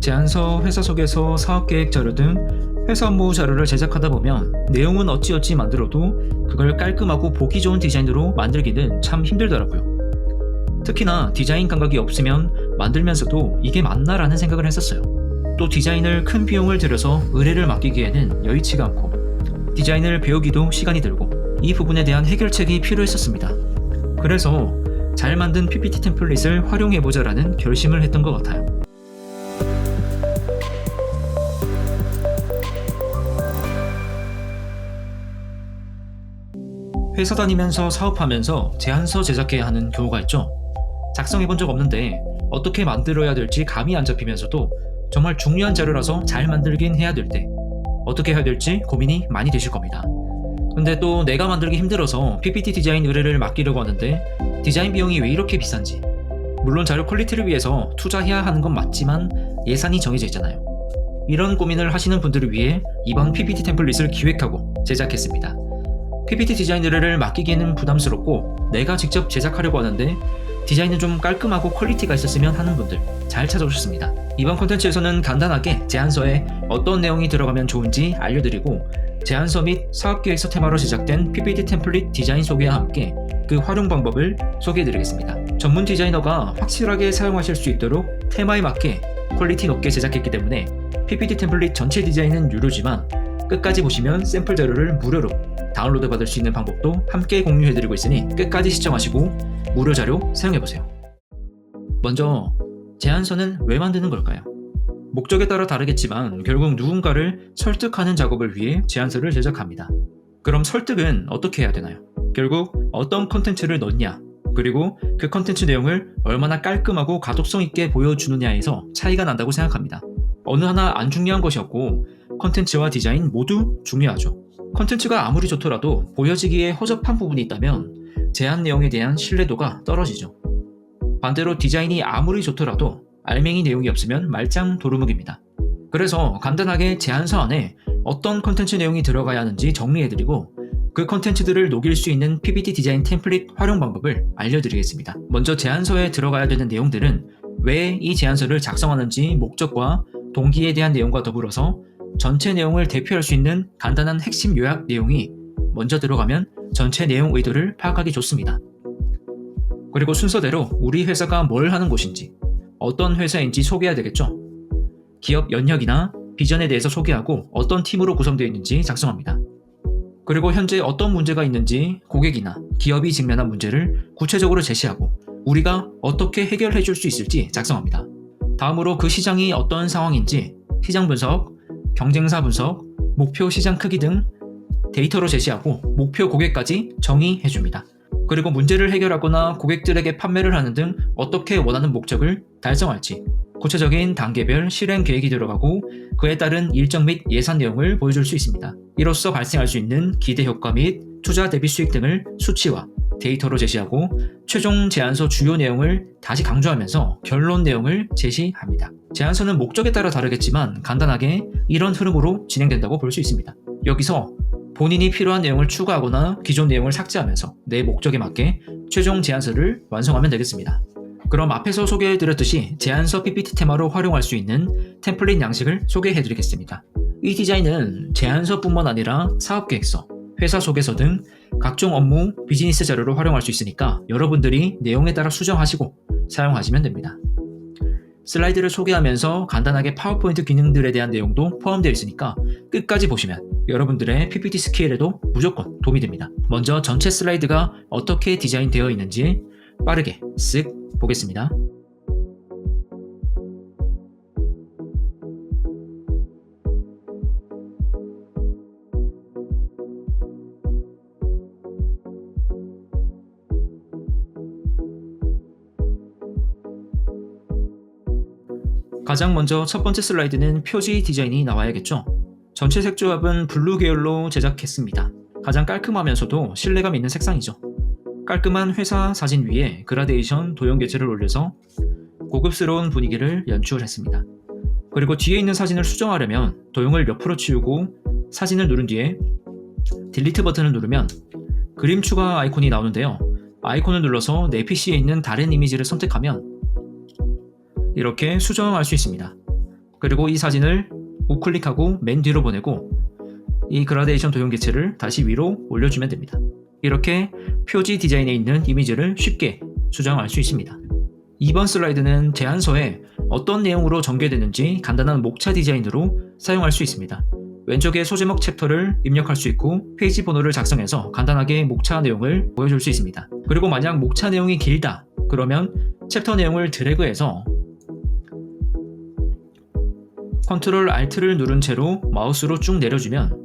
제안서, 회사 소개서, 사업계획 자료 등 회사 업무 자료를 제작하다 보면 내용은 어찌어찌 만들어도 그걸 깔끔하고 보기 좋은 디자인으로 만들기는 참 힘들더라고요. 특히나 디자인 감각이 없으면 만들면서도 이게 맞나라는 생각을 했었어요. 또 디자인을 큰 비용을 들여서 의뢰를 맡기기에는 여의치가 않고 디자인을 배우기도 시간이 들고 이 부분에 대한 해결책이 필요했었습니다. 그래서 잘 만든 PPT 템플릿을 활용해보자라는 결심을 했던 것 같아요. 회사 다니면서 사업하면서 제안서 제작해야 하는 경우가 있죠. 작성해본 적 없는데 어떻게 만들어야 될지 감이 안 잡히면서도 정말 중요한 자료라서 잘 만들긴 해야 될 때 어떻게 해야 될지 고민이 많이 되실 겁니다. 근데 또 내가 만들기 힘들어서 PPT 디자인 의뢰를 맡기려고 하는데 디자인 비용이 왜 이렇게 비싼지, 물론 자료 퀄리티를 위해서 투자해야 하는 건 맞지만 예산이 정해져 있잖아요. 이런 고민을 하시는 분들을 위해 이번 PPT 템플릿을 기획하고 제작했습니다. PPT 디자인 의뢰를 맡기기에는 부담스럽고 내가 직접 제작하려고 하는데 디자인은 좀 깔끔하고 퀄리티가 있었으면 하는 분들 잘 찾아오셨습니다. 이번 콘텐츠에서는 간단하게 제안서에 어떤 내용이 들어가면 좋은지 알려드리고 제안서 및 사업계획서 테마로 제작된 PPT 템플릿 디자인 소개와 함께 그 활용 방법을 소개해드리겠습니다. 전문 디자이너가 확실하게 사용하실 수 있도록 테마에 맞게 퀄리티 높게 제작했기 때문에 PPT 템플릿 전체 디자인은 유료지만 끝까지 보시면 샘플 자료를 무료로 다운로드 받을 수 있는 방법도 함께 공유해드리고 있으니 끝까지 시청하시고 무료 자료 사용해보세요. 먼저 제안서는 왜 만드는 걸까요? 목적에 따라 다르겠지만 결국 누군가를 설득하는 작업을 위해 제안서를 제작합니다. 그럼 설득은 어떻게 해야 되나요? 결국 어떤 컨텐츠를 넣냐, 그리고 그 컨텐츠 내용을 얼마나 깔끔하고 가독성 있게 보여주느냐에서 차이가 난다고 생각합니다. 어느 하나 안 중요한 것이 없고 컨텐츠와 디자인 모두 중요하죠. 컨텐츠가 아무리 좋더라도 보여지기에 허접한 부분이 있다면 제안 내용에 대한 신뢰도가 떨어지죠. 반대로 디자인이 아무리 좋더라도 알맹이 내용이 없으면 말짱 도루묵입니다. 그래서 간단하게 제안서 안에 어떤 컨텐츠 내용이 들어가야 하는지 정리해드리고 그 컨텐츠들을 녹일 수 있는 PPT 디자인 템플릿 활용 방법을 알려드리겠습니다. 먼저 제안서에 들어가야 되는 내용들은 왜 이 제안서를 작성하는지 목적과 동기에 대한 내용과 더불어서 전체 내용을 대표할 수 있는 간단한 핵심 요약 내용이 먼저 들어가면 전체 내용 의도를 파악하기 좋습니다. 그리고 순서대로 우리 회사가 뭘 하는 곳인지, 어떤 회사인지 소개해야 되겠죠. 기업 연혁이나 비전에 대해서 소개하고 어떤 팀으로 구성되어 있는지 작성합니다. 그리고 현재 어떤 문제가 있는지 고객이나 기업이 직면한 문제를 구체적으로 제시하고 우리가 어떻게 해결해 줄 수 있을지 작성합니다. 다음으로 그 시장이 어떤 상황인지 시장 분석, 경쟁사 분석, 목표 시장 크기 등 데이터로 제시하고 목표 고객까지 정의해줍니다. 그리고 문제를 해결하거나 고객들에게 판매를 하는 등 어떻게 원하는 목적을 달성할지 구체적인 단계별 실행 계획이 들어가고 그에 따른 일정 및 예산 내용을 보여줄 수 있습니다. 이로써 발생할 수 있는 기대 효과 및 투자 대비 수익 등을 수치와 데이터로 제시하고 최종 제안서 주요 내용을 다시 강조하면서 결론 내용을 제시합니다. 제안서는 목적에 따라 다르겠지만 간단하게 이런 흐름으로 진행된다고 볼 수 있습니다. 여기서 본인이 필요한 내용을 추가하거나 기존 내용을 삭제하면서 내 목적에 맞게 최종 제안서를 완성하면 되겠습니다. 그럼 앞에서 소개해드렸듯이 제안서 PPT 테마로 활용할 수 있는 템플릿 양식을 소개해드리겠습니다. 이 디자인은 제안서뿐만 아니라 사업계획서, 회사 소개서 등 각종 업무, 비즈니스 자료로 활용할 수 있으니까 여러분들이 내용에 따라 수정하시고 사용하시면 됩니다. 슬라이드를 소개하면서 간단하게 파워포인트 기능들에 대한 내용도 포함되어 있으니까 끝까지 보시면 여러분들의 PPT 스킬에도 무조건 도움이 됩니다. 먼저 전체 슬라이드가 어떻게 디자인되어 있는지 빠르게 쓱 보겠습니다. 가장 먼저 첫 번째 슬라이드는 표지 디자인이 나와야겠죠. 전체 색 조합은 블루 계열로 제작했습니다. 가장 깔끔하면서도 신뢰감 있는 색상이죠. 깔끔한 회사 사진 위에 그라데이션 도형 개체를 올려서 고급스러운 분위기를 연출했습니다. 그리고 뒤에 있는 사진을 수정하려면 도형을 옆으로 치우고 사진을 누른 뒤에 딜리트 버튼을 누르면 그림 추가 아이콘이 나오는데요. 아이콘을 눌러서 내 PC에 있는 다른 이미지를 선택하면 이렇게 수정할 수 있습니다. 그리고 이 사진을 우클릭하고 맨 뒤로 보내고 이 그라데이션 도형 개체를 다시 위로 올려주면 됩니다. 이렇게 표지 디자인에 있는 이미지를 쉽게 수정할 수 있습니다. 이번 슬라이드는 제안서에 어떤 내용으로 전개되는지 간단한 목차 디자인으로 사용할 수 있습니다. 왼쪽에 소제목 챕터를 입력할 수 있고 페이지 번호를 작성해서 간단하게 목차 내용을 보여줄 수 있습니다. 그리고 만약 목차 내용이 길다 그러면 챕터 내용을 드래그해서 Ctrl Alt를 누른 채로 마우스로 쭉 내려주면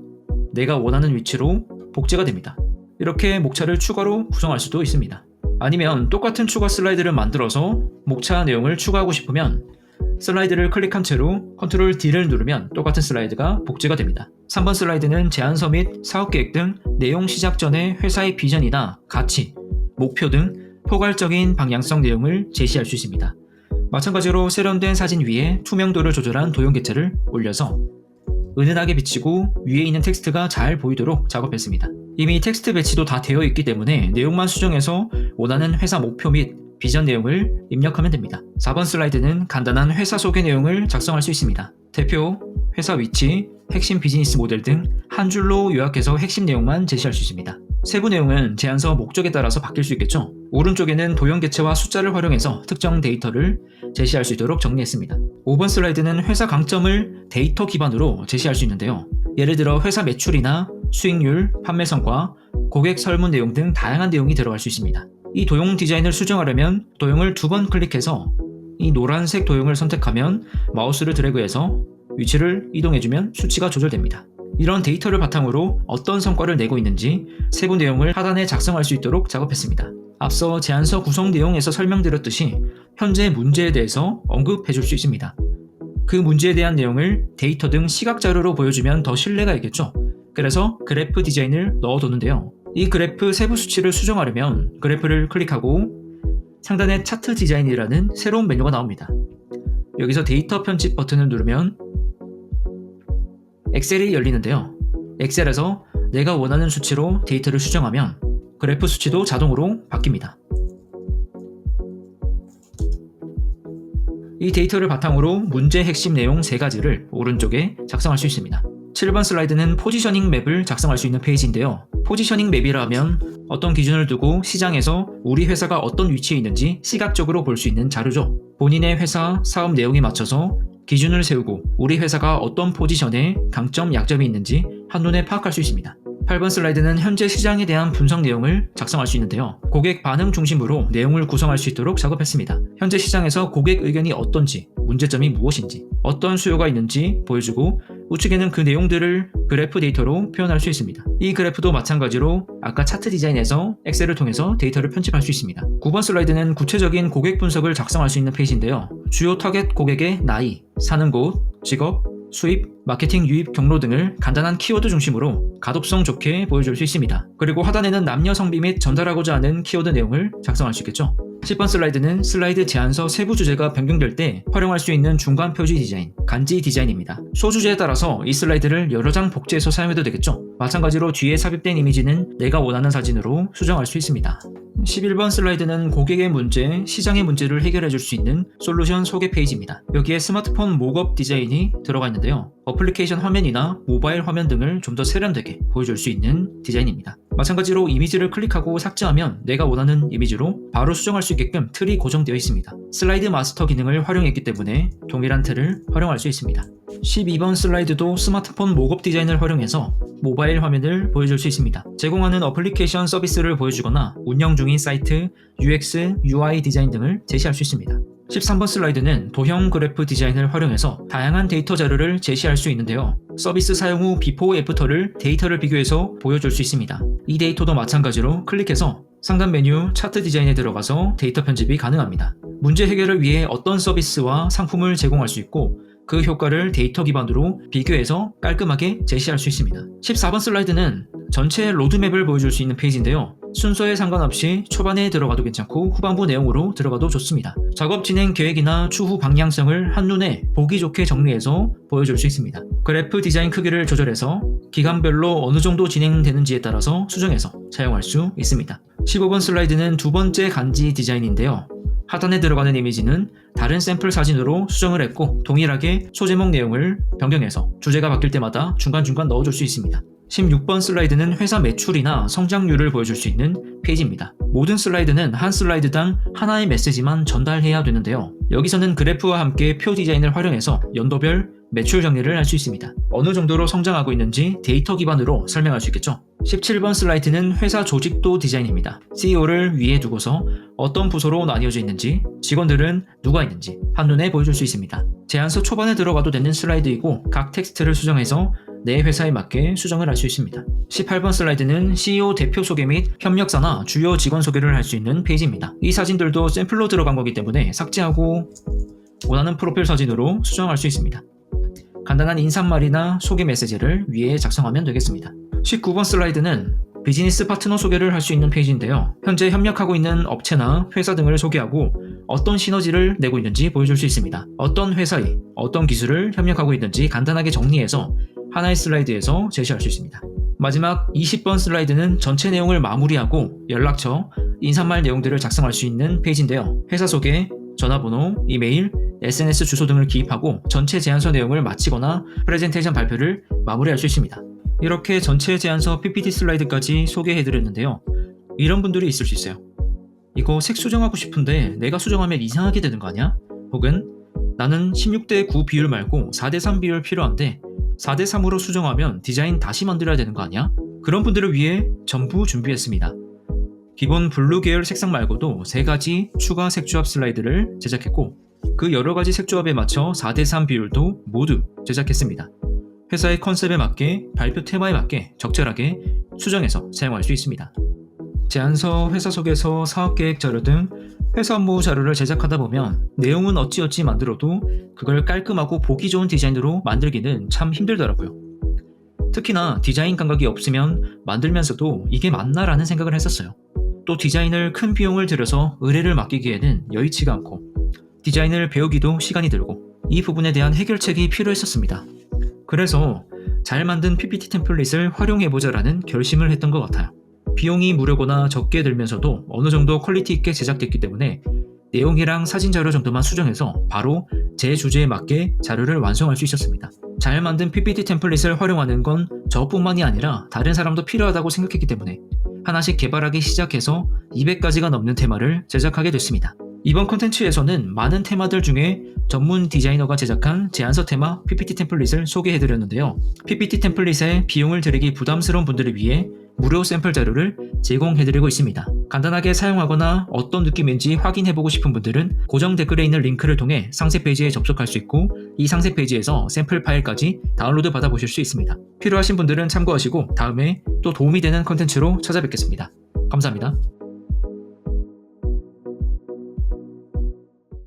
내가 원하는 위치로 복제가 됩니다. 이렇게 목차를 추가로 구성할 수도 있습니다. 아니면 똑같은 추가 슬라이드를 만들어서 목차 내용을 추가하고 싶으면 슬라이드를 클릭한 채로 Ctrl D를 누르면 똑같은 슬라이드가 복제가 됩니다. 3번 슬라이드는 제안서 및 사업계획 등 내용 시작 전에 회사의 비전이나 가치, 목표 등 포괄적인 방향성 내용을 제시할 수 있습니다. 마찬가지로 세련된 사진 위에 투명도를 조절한 도형 개체를 올려서 은은하게 비치고 위에 있는 텍스트가 잘 보이도록 작업했습니다. 이미 텍스트 배치도 다 되어 있기 때문에 내용만 수정해서 원하는 회사 목표 및 비전 내용을 입력하면 됩니다. 4번 슬라이드는 간단한 회사 소개 내용을 작성할 수 있습니다. 대표, 회사 위치, 핵심 비즈니스 모델 등 한 줄로 요약해서 핵심 내용만 제시할 수 있습니다. 세부 내용은 제안서 목적에 따라서 바뀔 수 있겠죠. 오른쪽에는 도형 개체와 숫자를 활용해서 특정 데이터를 제시할 수 있도록 정리했습니다. 5번 슬라이드는 회사 강점을 데이터 기반으로 제시할 수 있는데요. 예를 들어 회사 매출이나 수익률, 판매 성과, 고객 설문 내용 등 다양한 내용이 들어갈 수 있습니다. 이 도형 디자인을 수정하려면 도형을 2번 클릭해서 이 노란색 도형을 선택하면 마우스를 드래그해서 위치를 이동해주면 수치가 조절됩니다. 이런 데이터를 바탕으로 어떤 성과를 내고 있는지 세부 내용을 하단에 작성할 수 있도록 작업했습니다. 앞서 제안서 구성 내용에서 설명드렸듯이 현재 문제에 대해서 언급해 줄 수 있습니다. 그 문제에 대한 내용을 데이터 등 시각 자료로 보여주면 더 신뢰가 있겠죠. 그래서 그래프 디자인을 넣어두는데요. 이 그래프 세부 수치를 수정하려면 그래프를 클릭하고 상단에 차트 디자인이라는 새로운 메뉴가 나옵니다. 여기서 데이터 편집 버튼을 누르면 엑셀이 열리는데요. 엑셀에서 내가 원하는 수치로 데이터를 수정하면 그래프 수치도 자동으로 바뀝니다. 이 데이터를 바탕으로 문제 핵심 내용 3가지를 오른쪽에 작성할 수 있습니다. 7번 슬라이드는 포지셔닝 맵을 작성할 수 있는 페이지인데요. 포지셔닝 맵이라 하면 어떤 기준을 두고 시장에서 우리 회사가 어떤 위치에 있는지 시각적으로 볼 수 있는 자료죠. 본인의 회사 사업 내용에 맞춰서 기준을 세우고 우리 회사가 어떤 포지션에 강점, 약점이 있는지 한눈에 파악할 수 있습니다. 8번 슬라이드는 현재 시장에 대한 분석 내용을 작성할 수 있는데요. 고객 반응 중심으로 내용을 구성할 수 있도록 작업했습니다. 현재 시장에서 고객 의견이 어떤지, 문제점이 무엇인지, 어떤 수요가 있는지 보여주고 우측에는 그 내용들을 그래프 데이터로 표현할 수 있습니다. 이 그래프도 마찬가지로 아까 차트 디자인에서 엑셀을 통해서 데이터를 편집할 수 있습니다. 9번 슬라이드는 구체적인 고객 분석을 작성할 수 있는 페이지인데요. 주요 타겟 고객의 나이, 사는 곳, 직업, 수입, 마케팅 유입 경로 등을 간단한 키워드 중심으로 가독성 좋게 보여줄 수 있습니다. 그리고 하단에는 남녀 성비 및 전달하고자 하는 키워드 내용을 작성할 수 있겠죠. 10번 슬라이드는 슬라이드 제안서 세부 주제가 변경될 때 활용할 수 있는 중간 표지 디자인, 간지 디자인입니다. 소주제에 따라서 이 슬라이드를 여러 장 복제해서 사용해도 되겠죠. 마찬가지로 뒤에 삽입된 이미지는 내가 원하는 사진으로 수정할 수 있습니다. 11번 슬라이드는 고객의 문제, 시장의 문제를 해결해 줄 수 있는 솔루션 소개 페이지입니다. 여기에 스마트폰 목업 디자인이 들어가 있는데요. 어플리케이션 화면이나 모바일 화면 등을 좀 더 세련되게 보여줄 수 있는 디자인입니다. 마찬가지로 이미지를 클릭하고 삭제하면 내가 원하는 이미지로 바로 수정할 수 있게끔 틀이 고정되어 있습니다. 슬라이드 마스터 기능을 활용했기 때문에 동일한 틀을 활용할 수 있습니다. 12번 슬라이드도 스마트폰 목업 디자인을 활용해서 모바일 화면을 보여줄 수 있습니다. 제공하는 어플리케이션 서비스를 보여주거나 운영 중인 사이트, UX, UI 디자인 등을 제시할 수 있습니다. 13번 슬라이드는 도형 그래프 디자인을 활용해서 다양한 데이터 자료를 제시할 수 있는데요. 서비스 사용 후 비포 애프터를 데이터를 비교해서 보여줄 수 있습니다. 이 데이터도 마찬가지로 클릭해서 상단 메뉴 차트 디자인에 들어가서 데이터 편집이 가능합니다. 문제 해결을 위해 어떤 서비스와 상품을 제공할 수 있고 그 효과를 데이터 기반으로 비교해서 깔끔하게 제시할 수 있습니다. 14번 슬라이드는 전체 로드맵을 보여줄 수 있는 페이지인데요. 순서에 상관없이 초반에 들어가도 괜찮고 후반부 내용으로 들어가도 좋습니다. 작업 진행 계획이나 추후 방향성을 한눈에 보기 좋게 정리해서 보여줄 수 있습니다. 그래프 디자인 크기를 조절해서 기간별로 어느 정도 진행되는지에 따라서 수정해서 사용할 수 있습니다. 15번 슬라이드는 두 번째 간지 디자인인데요. 하단에 들어가는 이미지는 다른 샘플 사진으로 수정을 했고 동일하게 소제목 내용을 변경해서 주제가 바뀔 때마다 중간중간 넣어줄 수 있습니다. 16번 슬라이드는 회사 매출이나 성장률을 보여줄 수 있는 페이지입니다. 모든 슬라이드는 한 슬라이드당 하나의 메시지만 전달해야 되는데요. 여기서는 그래프와 함께 표 디자인을 활용해서 연도별 매출 정리를 할 수 있습니다. 어느 정도로 성장하고 있는지 데이터 기반으로 설명할 수 있겠죠. 17번 슬라이드는 회사 조직도 디자인입니다. CEO를 위에 두고서 어떤 부서로 나뉘어져 있는지, 직원들은 누가 있는지 한눈에 보여줄 수 있습니다. 제안서 초반에 들어가도 되는 슬라이드이고 각 텍스트를 수정해서 내 회사에 맞게 수정을 할 수 있습니다. 18번 슬라이드는 CEO 대표 소개 및 협력사나 주요 직원 소개를 할 수 있는 페이지입니다. 이 사진들도 샘플로 들어간 거기 때문에 삭제하고 원하는 프로필 사진으로 수정할 수 있습니다. 간단한 인사말이나 소개 메시지를 위에 작성하면 되겠습니다. 19번 슬라이드는 비즈니스 파트너 소개를 할 수 있는 페이지인데요. 현재 협력하고 있는 업체나 회사 등을 소개하고 어떤 시너지를 내고 있는지 보여줄 수 있습니다. 어떤 회사에 어떤 기술을 협력하고 있는지 간단하게 정리해서 하나의 슬라이드에서 제시할 수 있습니다. 마지막 20번 슬라이드는 전체 내용을 마무리하고 연락처, 인사말 내용들을 작성할 수 있는 페이지인데요. 회사 소개, 전화번호, 이메일, SNS 주소 등을 기입하고 전체 제안서 내용을 마치거나 프레젠테이션 발표를 마무리할 수 있습니다. 이렇게 전체 제안서 PPT 슬라이드까지 소개해드렸는데요. 이런 분들이 있을 수 있어요. 이거 색 수정하고 싶은데 내가 수정하면 이상하게 되는 거 아니야? 혹은 나는 16:9 비율 말고 4:3 비율 필요한데 4:3으로 수정하면 디자인 다시 만들어야 되는 거 아니야? 그런 분들을 위해 전부 준비했습니다. 기본 블루 계열 색상 말고도 3가지 추가 색조합 슬라이드를 제작했고 그 여러가지 색조합에 맞춰 4:3 비율도 모두 제작했습니다. 회사의 컨셉에 맞게 발표 테마에 맞게 적절하게 수정해서 사용할 수 있습니다. 제안서, 회사 소개서, 사업계획 자료 등 회사 업무 자료를 제작하다 보면 내용은 어찌어찌 만들어도 그걸 깔끔하고 보기 좋은 디자인으로 만들기는 참 힘들더라고요. 특히나 디자인 감각이 없으면 만들면서도 이게 맞나라는 생각을 했었어요. 또 디자인을 큰 비용을 들여서 의뢰를 맡기기에는 여의치가 않고 디자인을 배우기도 시간이 들고 이 부분에 대한 해결책이 필요했었습니다. 그래서 잘 만든 PPT 템플릿을 활용해보자라는 결심을 했던 것 같아요. 비용이 무료거나 적게 들면서도 어느 정도 퀄리티 있게 제작됐기 때문에 내용이랑 사진 자료 정도만 수정해서 바로 제 주제에 맞게 자료를 완성할 수 있었습니다. 잘 만든 PPT 템플릿을 활용하는 건 저뿐만이 아니라 다른 사람도 필요하다고 생각했기 때문에 하나씩 개발하기 시작해서 200가지가 넘는 테마를 제작하게 됐습니다. 이번 콘텐츠에서는 많은 테마들 중에 전문 디자이너가 제작한 제안서 테마 PPT 템플릿을 소개해드렸는데요. PPT 템플릿에 비용을 들이기 부담스러운 분들을 위해 무료 샘플 자료를 제공해드리고 있습니다. 간단하게 사용하거나 어떤 느낌인지 확인해보고 싶은 분들은 고정 댓글에 있는 링크를 통해 상세 페이지에 접속할 수 있고 이 상세 페이지에서 샘플 파일까지 다운로드 받아보실 수 있습니다. 필요하신 분들은 참고하시고 다음에 또 도움이 되는 콘텐츠로 찾아뵙겠습니다. 감사합니다.